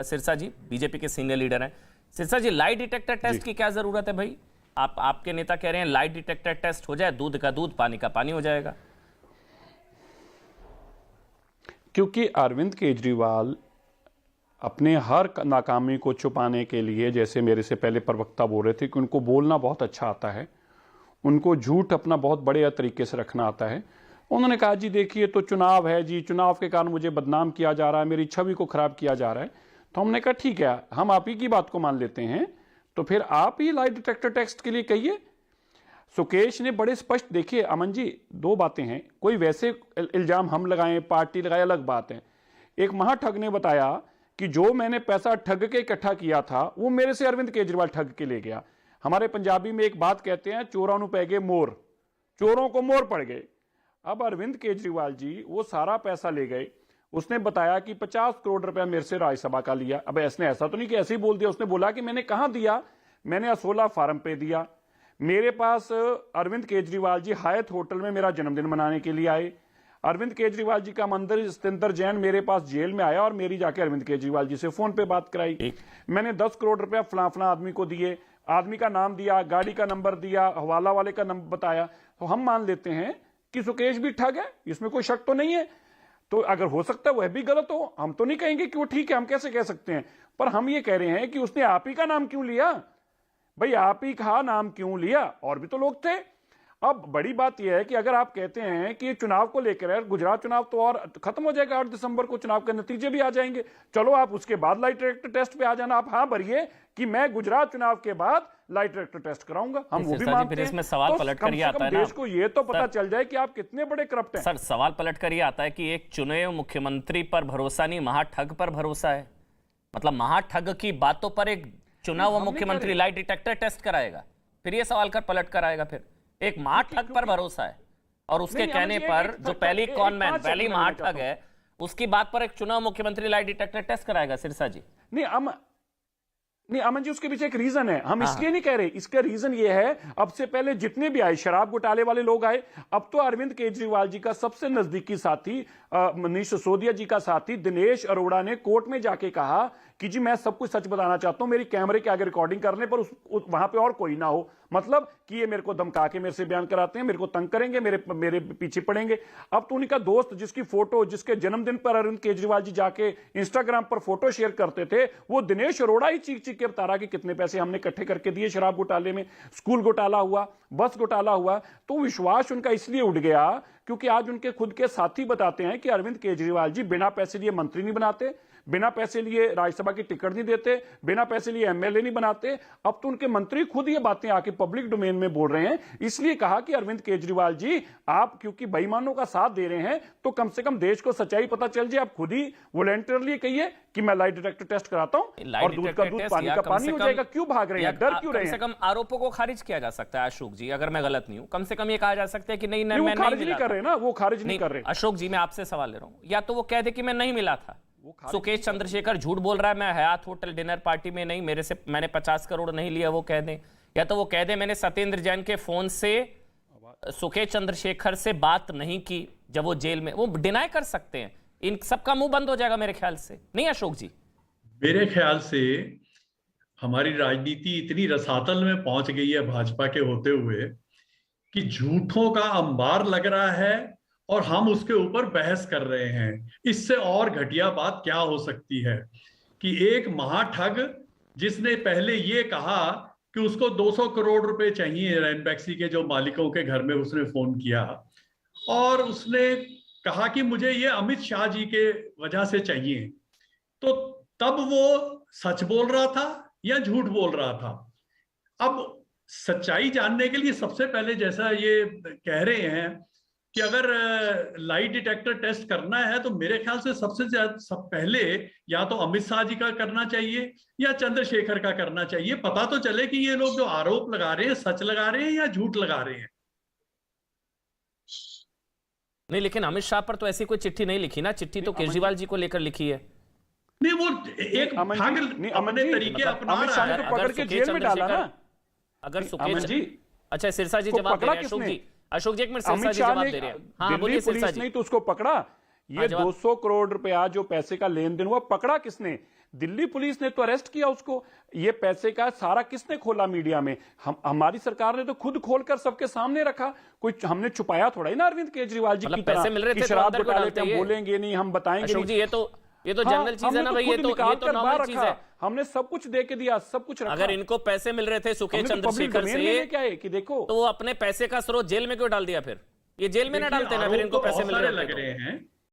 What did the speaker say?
सिरसा जी BJP के senior leader हैं। सिरसा जी, lie detector test की क्या जरूरत है भाई? आपके नेता कह रहे हैं लाई डिटेक्टर टेस्ट हो जाए, दूध का दूध पानी का पानी हो जाएगा। क्योंकि अरविंद केजरीवाल अपने हर नाकामी को छुपाने के लिए, जैसे मेरे से पहले प्रवक्ता बोल रहे थे कि उनको बोलना बहुत अच्छा आता है, उनको झूठ अपना बहुत बड़े तरीके से रखना आता है। उन्होंने कहा जी देखिए तो चुनाव है जी, चुनाव के कारण मुझे बदनाम किया जा रहा है, मेरी छवि को खराब किया जा रहा है। तो हमने कहा ठीक है, हम आप ही की बात को मान लेते हैं, तो फिर आप ही लाई डिटेक्टर टेस्ट के लिए कहिए। सुकेश ने बड़े स्पष्ट, देखिए अमन जी, दो बातें हैं, कोई वैसे इल्जाम हम लगाएं, पार्टी लगाए, अलग बात है। एक महाठग ने बताया कि जो मैंने पैसा ठग के इकट्ठा किया था वो मेरे से अरविंद केजरीवाल ठग के ले गया। हमारे पंजाबी में एक बात कहते हैं, चोरों नु पै गए मोर, चोरों को मोर पड़ गए। अब अरविंद केजरीवाल जी वो सारा पैसा ले गए। उसने बताया कि 50 करोड़ रुपया मेरे से राज्यसभा का लिया। अब इसने ऐसा तो नहीं कि ऐसे ही बोल दिया, उसने बोला कि मैंने कहां दिया, मैंने असोला फार्म पे दिया। मेरे पास अरविंद केजरीवाल जी हायत होटल में मेरा जन्मदिन मनाने के लिए आए। अरविंद केजरीवाल जी का मंदिर सतेंद्र जैन मेरे पास जेल में आया और मेरी जाके अरविंद केजरीवाल जी से फोन पे बात कराई। मैंने 10 करोड़ रुपया फला आदमी को दिए, आदमी का नाम दिया, गाड़ी का नंबर दिया, हवाला वाले का नंबर बताया। तो हम मान लेते हैं कि सुकेश भी ठग है, इसमें कोई शक तो नहीं है। तो अगर हो सकता है वह भी गलत हो, हम तो नहीं कहेंगे कि वो ठीक है, हम कैसे कह सकते हैं। पर हम ये कह रहे हैं कि उसने आप ही का नाम क्यों लिया भाई, आप ही का नाम क्यों लिया, और भी तो लोग थे। अब बड़ी बात यह है कि अगर आप कहते हैं कि चुनाव को लेकर है, गुजरात चुनाव तो और खत्म हो जाएगा, 8 दिसंबर को चुनाव के नतीजे भी आ जाएंगे, चलो आप उसके बाद लाई डिटेक्टर टेस्ट पे आ जाना। आप हाँ भरिए कि मैं गुजरात चुनाव के बाद लाई डिटेक्टर टेस्ट कराऊंगा, हम वो भी मानते हैं। इसमें सवाल पलट कर ये आता है ना, देश को ये तो पता चल जाए कि आप कितने बड़े करप्ट हैं। सर सवाल पलट कर ये आता है कि एक चुने मुख्यमंत्री पर भरोसा नहीं, महाठग पर भरोसा है। मतलब महाठग की बातों पर एक चुना हुआ मुख्यमंत्री लाई डिटेक्टर टेस्ट कराएगा, फिर ये सवाल कर पलट कर आएगा। फिर एक महाठग पर भरोसा है और उसके कहने पर जो पहली कॉनमैन, पहली महाठग है, उसकी बात पर एक चुनाव मुख्यमंत्री लाई डिटेक्टर टेस्ट कराएगा। सिरसा जी नहीं अमन जी, उसके पीछे एक रीजन है, हम इसलिए नहीं कह रहे। इसका रीजन ये है, अब से पहले जितने भी आए शराब घोटाले वाले लोग आए, अब तो अरविंद केजरीवाल जी का सबसे नजदीकी साथी मनीष सिसोदिया जी का साथी दिनेश अरोड़ा ने कोर्ट में जाके कहा कि जी मैं सब कुछ सच बताना चाहता हूं, मेरी कैमरे के आगे रिकॉर्डिंग करने पर वहां पे और कोई ना हो। मतलब कि ये मेरे को धमका के मेरे से बयान कराते हैं, मेरे को तंग करेंगे, मेरे पीछे पड़ेंगे। अब तो उनका दोस्त जिसकी फोटो, जिसके जन्मदिन पर अरविंद केजरीवाल जी जाके इंस्टाग्राम पर फोटो शेयर करते थे, वो दिनेश अरोड़ा ही चीख चीख के बता रहा कि कितने पैसे हमने इकट्ठे करके दिए शराब घोटाले में, स्कूल घोटाला हुआ, बस घोटाला हुआ। तो विश्वास उनका इसलिए उठ गया क्योंकि आज उनके खुद के साथी बताते हैं कि अरविंद केजरीवाल जी बिना पैसे लिए मंत्री नहीं बनाते, बिना पैसे लिए राज्यसभा की टिकट नहीं देते, बिना पैसे लिए एमएलए नहीं बनाते। अब तो उनके मंत्री खुद ये बातें आके पब्लिक डोमेन में बोल रहे हैं। इसलिए कहा कि अरविंद केजरीवाल जी आप क्योंकि बेईमानों का साथ दे रहे हैं, तो कम से कम देश को सच्चाई पता चल जाए। आप खुद ही वॉलंटियरली कहिए कि मैं लाई डिटेक्टर टेस्ट कराता हूं और दूध का दूध पानी का पानी हो जाएगा। क्यों भाग रहे हैं, डर क्यों रहे हैं? कम से कम आरोपों को खारिज किया जा सकता है अशोक जी, अगर मैं गलत नहीं हूं। कम से कम ये कहा जा सकता है कि नहीं, वो खारिज नहीं कर रहे ना, वो खारिज नहीं कर रहे। अशोक जी मैं आपसे सवाल ले रहा हूं, या तो वो कह दे कि मैं नहीं मिला था, सुकेश चंद्रशेखर झूठ बोल रहा है, मैं हयात होटल डिनर पार्टी में नहीं, मेरे से मैंने 50 करोड़ नहीं लिया, वो कह दें। या तो वो कह दे मैंने सत्येंद्र जैन के फोन से सुकेश चंद्रशेखर से बात नहीं की जब वो जेल में, वो डिनाई कर सकते हैं। इन सबका मुंह बंद हो जाएगा मेरे ख्याल से, नहीं अशोक जी? मेरे ख्याल से हमारी राजनीति इतनी रसातल में पहुंच गई है भाजपा के होते हुए कि झूठों का अंबार लग रहा है और हम उसके ऊपर बहस कर रहे हैं। इससे और घटिया बात क्या हो सकती है कि एक महाठग जिसने पहले ये कहा कि उसको 200 करोड़ रुपए चाहिए रैनबैक्सी के जो मालिकों के घर में, उसने फोन किया और उसने कहा कि मुझे ये अमित शाह जी के वजह से चाहिए, तो तब वो सच बोल रहा था या झूठ बोल रहा था? अब सच्चाई जानने के लिए सबसे पहले, जैसा ये कह रहे हैं कि अगर लाई डिटेक्टर टेस्ट करना है, तो मेरे ख्याल से सब पहले या तो अमित शाह जी का करना चाहिए या चंद्रशेखर का करना चाहिए। पता तो चले कि ये लोग जो आरोप लगा रहे हैं सच लगा रहे हैं या झूठ लगा रहे हैं। नहीं, लेकिन अमित शाह पर तो ऐसी कोई चिट्ठी नहीं लिखी ना, चिट्ठी तो केजरीवाल जी को लेकर लिखी है। नहीं, वो एक अपने तरीके अपना रहा है। पकड़ के जेल में डाला ना। अगर सुकेश जी, अच्छा सिरसा जी जवाब दे रहे हैं। अशोक जी एक मिनट, सिरसा जी जवाब दे रहे हैं। हाँ बोलिए सिरसा जी। नहीं तो उसको पकड़ा, ये 200 करोड़ रुपया जो पैसे का लेन देन हुआ, पकड़ा किसने? दिल्ली पुलिस ने तो अरेस्ट किया उसको। ये पैसे का सारा किसने खोला मीडिया में? हमारी सरकार ने तो खुद खोलकर सबके सामने रखा। कोई हमने छुपाया थोड़ा ही ना अरविंद केजरीवाल जी की पैसे मिल रहे थे, शराब घोटाले पे हम बोलेंगे नहीं, हम बताएंगे नहीं। ये तो जनरल चीज है ना भाई, ये तो नॉर्मल चीज है। हमने सब कुछ दे के दिया, सब कुछ रखा। अगर इनको पैसे मिल रहे थे सुकेश चंद्रशेखर से, क्या है कि देखो, तो वो अपने पैसे का स्रोत जेल में क्यों डाल दिया? फिर ये जेल में ना डालते ना, फिर इनको पैसे मिल रहे लग रहे हैं